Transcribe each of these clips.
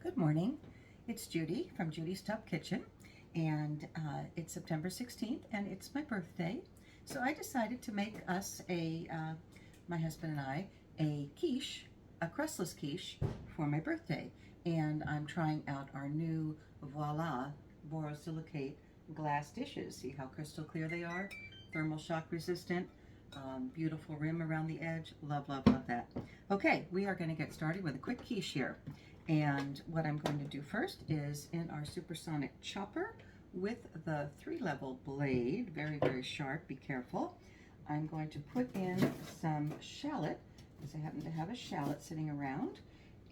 Good morning. It's Judy from Judy's TuppKitchen, and it's September 16th, and it's my birthday. So I decided to make us my husband and I, a quiche, a crustless quiche for my birthday. And I'm trying out our new Voila borosilicate glass dishes. See how crystal clear they are? Thermal shock resistant. Beautiful rim around the edge. Love, love, love that. Okay, we are going to get started with a quick quiche here. And what I'm going to do first is in our supersonic chopper with the 3-level blade, very, very sharp, be careful. I'm going to put in some shallot, because I happen to have a shallot sitting around.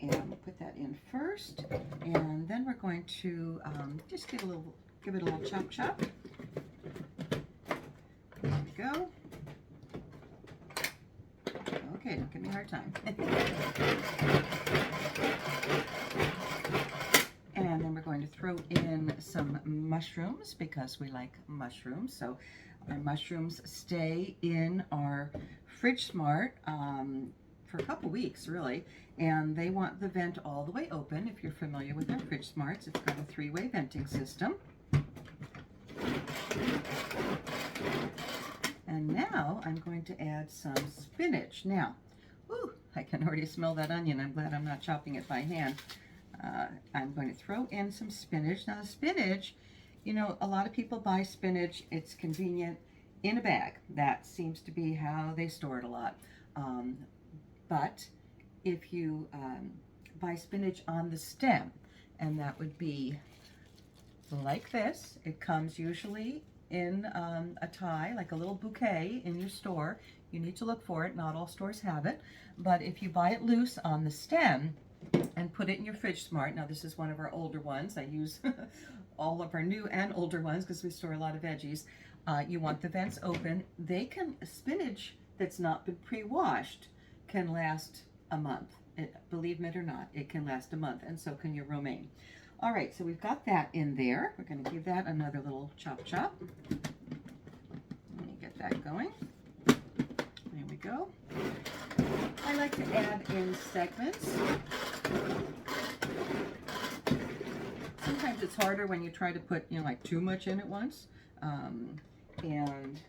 And we'll put that in first. And then we're going to just give it a little chop chop. There we go. Okay, don't give me a hard time. And then we're going to throw in some mushrooms because we like mushrooms. So our mushrooms stay in our Fridge Smart for a couple weeks, really. And they want the vent all the way open. If you're familiar with our Fridge Smarts, it's got a 3-way venting system. And now I'm going to add some spinach. Now, whew, I can already smell that onion. I'm glad I'm not chopping it by hand. I'm going to throw in some spinach. Now, the spinach, you know, a lot of people buy spinach. It's convenient in a bag. That seems to be how they store it a lot. But if you buy spinach on the stem, and that would be like this, it comes usually in a tie, like a little bouquet in your store. You need to look for it. Not all stores have it. But if you buy it loose on the stem and put it in your Fridge Smart, now this is one of our older ones. I use all of our new and older ones because we store a lot of veggies. You want the vents open. Spinach that's not been pre-washed can last a month. Believe me or not, it can last a month, and so can your romaine. All right, so we've got that in there. We're going to give that another little chop chop. Let me get that going. There we go. I like to add in segments. Sometimes it's harder when you try to put, like too much in at once. And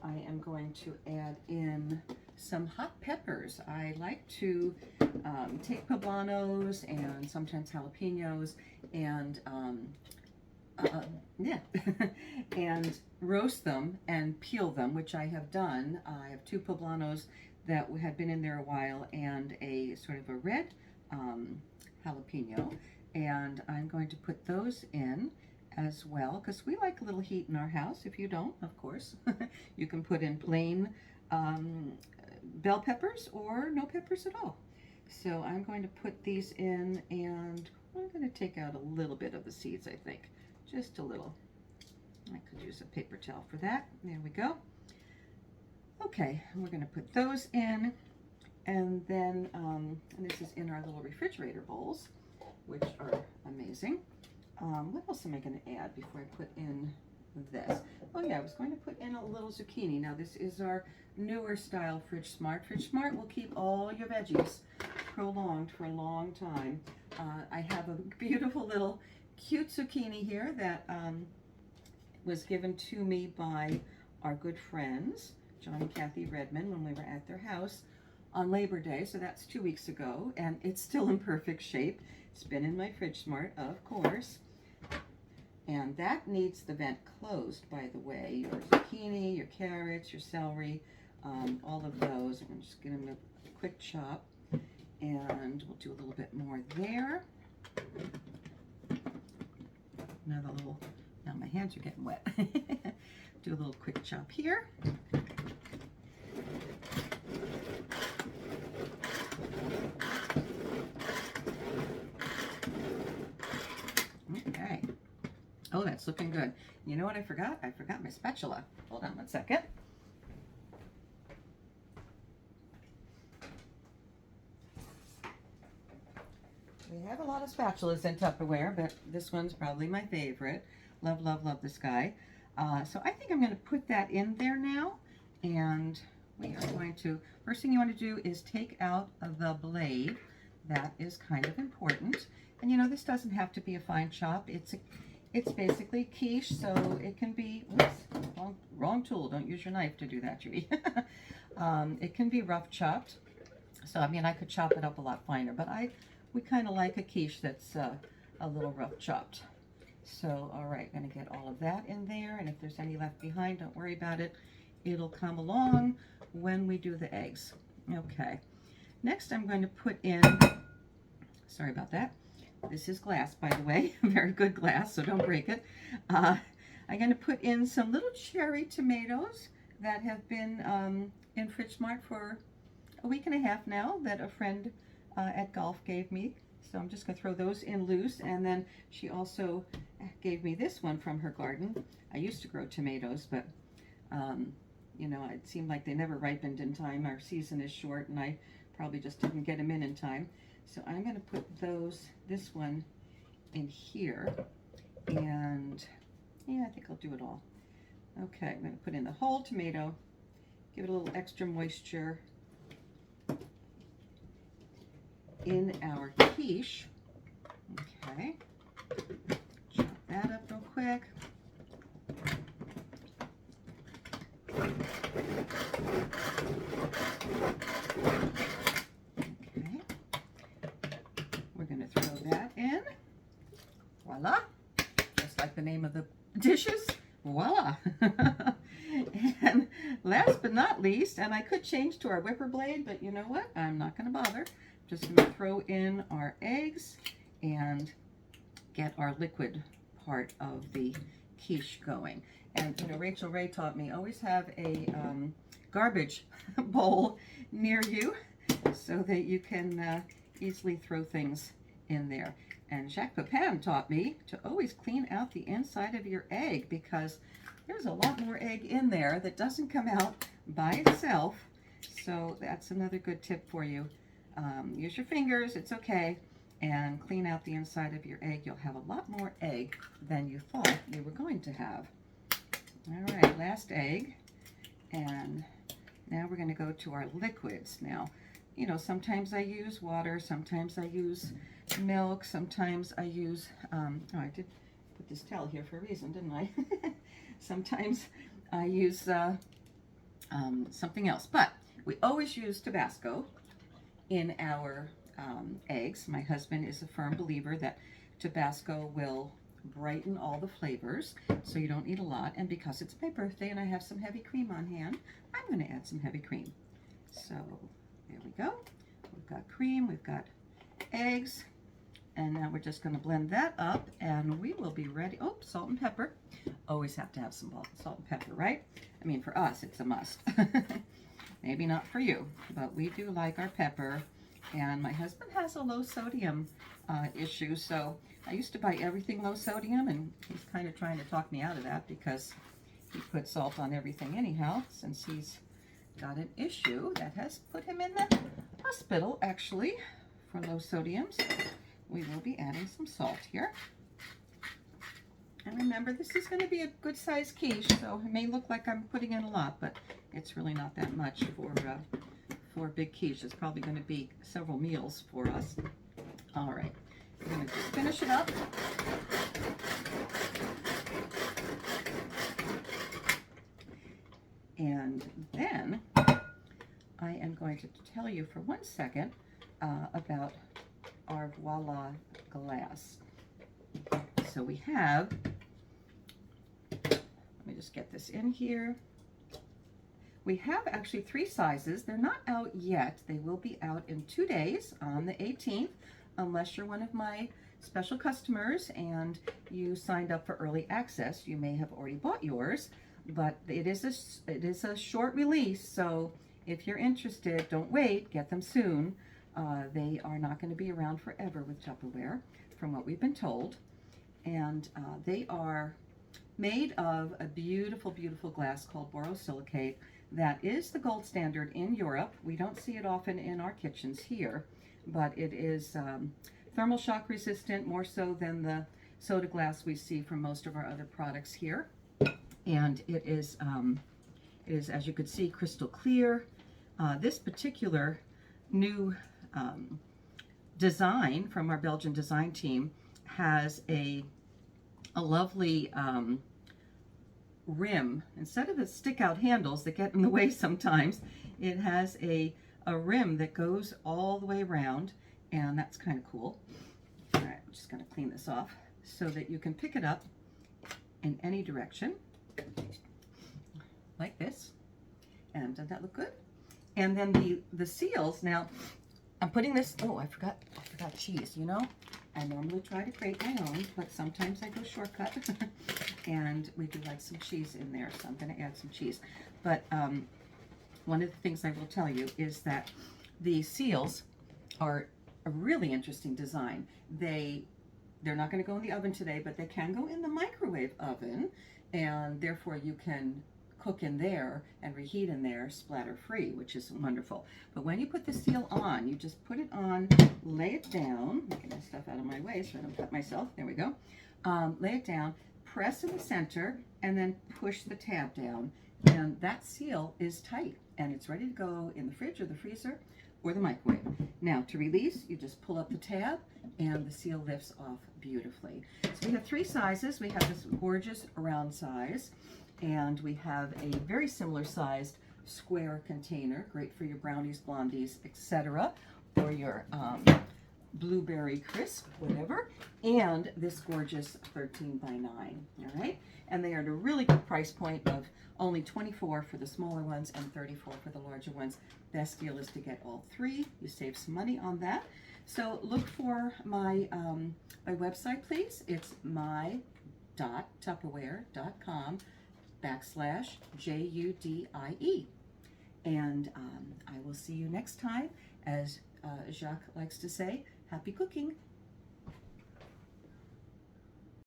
I am going to add in some hot peppers. I like to take poblanos and sometimes jalapenos and and roast them and peel them, which I have done. I have 2 poblanos that had been in there a while and a sort of a red jalapeno, and I'm going to put those in as well because we like a little heat in our house. If you don't, of course, you can put in plain bell peppers or no peppers at all. So I'm going to put these in, and I'm going to take out a little bit of the seeds, I think. Just a little. I could use a paper towel for that. There we go. Okay, and we're going to put those in, and then, and this is in our little refrigerator bowls, which are amazing. What else am I going to add before I put in this? Oh yeah, I was going to put in a little zucchini. Now this is our newer style Fridge Smart. Fridge Smart will keep all your veggies prolonged for a long time. I have a beautiful little cute zucchini here that was given to me by our good friends, John and Kathy Redmond, when we were at their house on Labor Day. So that's 2 weeks ago, and it's still in perfect shape. It's been in my Fridge Smart, of course. And that needs the vent closed, by the way. Your zucchini, your carrots, your celery, all of those. I'm just going to give them a quick chop. And we'll do a little bit more there. Another little, now my hands are getting wet. Do a little quick chop here. Okay. Oh, that's looking good. You know what I forgot? I forgot my spatula. Hold on one second. We have a lot of spatulas in Tupperware, but this one's probably my favorite. Love, love, love this guy. So I think I'm going to put that in there now, and we are going to, first thing you want to do is take out the blade That is kind of important. And you know, this doesn't have to be a fine chop. It's basically quiche, so it can be, oops, wrong tool. Don't use your knife to do that, Judy. It can be rough chopped. So, I mean, I could chop it up a lot finer, but we kind of like a quiche that's a little rough chopped. So, all right, going to get all of that in there, and if there's any left behind, don't worry about it. It'll come along when we do the eggs. Okay. Next, I'm going to put in, sorry about that. This is glass, by the way, very good glass, so don't break it. I'm going to put in some little cherry tomatoes that have been in Fridge Mart for a week and a half now, that a friend at golf gave me. So I'm just going to throw those in loose, and then she also gave me this one from her garden. I used to grow tomatoes, but you know, it seemed like they never ripened in time. Our season is short, and I probably just didn't get them in time. So I'm going to put this one in here, and yeah, I think I'll do it all. Okay, I'm going to put in the whole tomato, give it a little extra moisture in our quiche. Okay, chop that up real quick. Okay, we're going to throw that in. Voila, just like the name of the dishes. Voila. And last but not least, and I could change to our whipper blade, but you know what? I'm not going to bother. Just going to throw in our eggs and get our liquid part of the quiche going. And you know, Rachel Ray taught me, always have a garbage bowl near you so that you can easily throw things in there. And Jacques Pepin taught me to always clean out the inside of your egg, because there's a lot more egg in there that doesn't come out by itself. So that's another good tip for you. Use your fingers, it's okay, and clean out the inside of your egg. You'll have a lot more egg than you thought you were going to have. All right, last egg. And now we're going to go to our liquids. Now, you know, sometimes I use water, sometimes I use milk, sometimes I use, oh, I did put this towel here for a reason, didn't I? Sometimes I use something else, but we always use Tabasco in our eggs. My husband is a firm believer that Tabasco will brighten all the flavors, so you don't need a lot. And because it's my birthday and I have some heavy cream on hand, I'm going to add some heavy cream. So there we go. We've got cream, we've got eggs, and now we're just going to blend that up, and we will be ready. Oh, salt and pepper. Always have to have some salt and pepper, right? I mean, for us, it's a must. Maybe not for you, but we do like our pepper. And my husband has a low sodium issue, so I used to buy everything low sodium, and he's kind of trying to talk me out of that because he puts salt on everything anyhow, since he's got an issue that has put him in the hospital, actually, for low sodium. So we will be adding some salt here. And remember, this is going to be a good size quiche, so it may look like I'm putting in a lot, but it's really not that much for a big quiche. It's probably going to be several meals for us. All right, I'm going to just finish it up. And then I am going to tell you for 1 second about our Voila Glass. So we have, let me just get this in here. We have actually 3 sizes. They're not out yet. They will be out in 2 days on the 18th, unless you're one of my special customers and you signed up for early access. You may have already bought yours, but it is a short release, so if you're interested, don't wait, get them soon. They are not going to be around forever with Tupperware, from what we've been told. And they are made of a beautiful, beautiful glass called borosilicate that is the gold standard in Europe. We don't see it often in our kitchens here, but it is thermal shock resistant, more so than the soda glass we see from most of our other products here. And it is, as you could see, crystal clear. This particular new design from our Belgian design team has a lovely rim. Instead of the stick out handles that get in the way sometimes, it has a rim that goes all the way around, and that's kind of cool. All right, I'm just going to clean this off so that you can pick it up in any direction like this. And doesn't that look good? And then the seals, now I'm putting this, oh, I forgot cheese, you know? I normally try to create my own, but sometimes I go shortcut. And we do like some cheese in there, so I'm going to add some cheese. But one of the things I will tell you is that the seals are a really interesting design. They're not going to go in the oven today, but they can go in the microwave oven, and therefore you can cook in there and reheat in there splatter free, which is wonderful. But when you put the seal on, you just put it on, lay it down, get my stuff out of my way so I don't cut myself, there we go. Lay it down, press in the center, and then push the tab down, and that seal is tight and it's ready to go in the fridge or the freezer or the microwave. Now to release, you just pull up the tab and the seal lifts off beautifully. So we have 3 sizes. We have this gorgeous round size, and we have a very similar sized square container, great for your brownies, blondies, etc., or your blueberry crisp, whatever, and this gorgeous 13 by 9, all right? And they are at a really good price point of only $24 for the smaller ones and $34 for the larger ones. Best deal is to get all 3. You save some money on that. So look for my website, please. It's my.tupperware.com/JUDIE. And I will see you next time. As Jacques likes to say, happy cooking.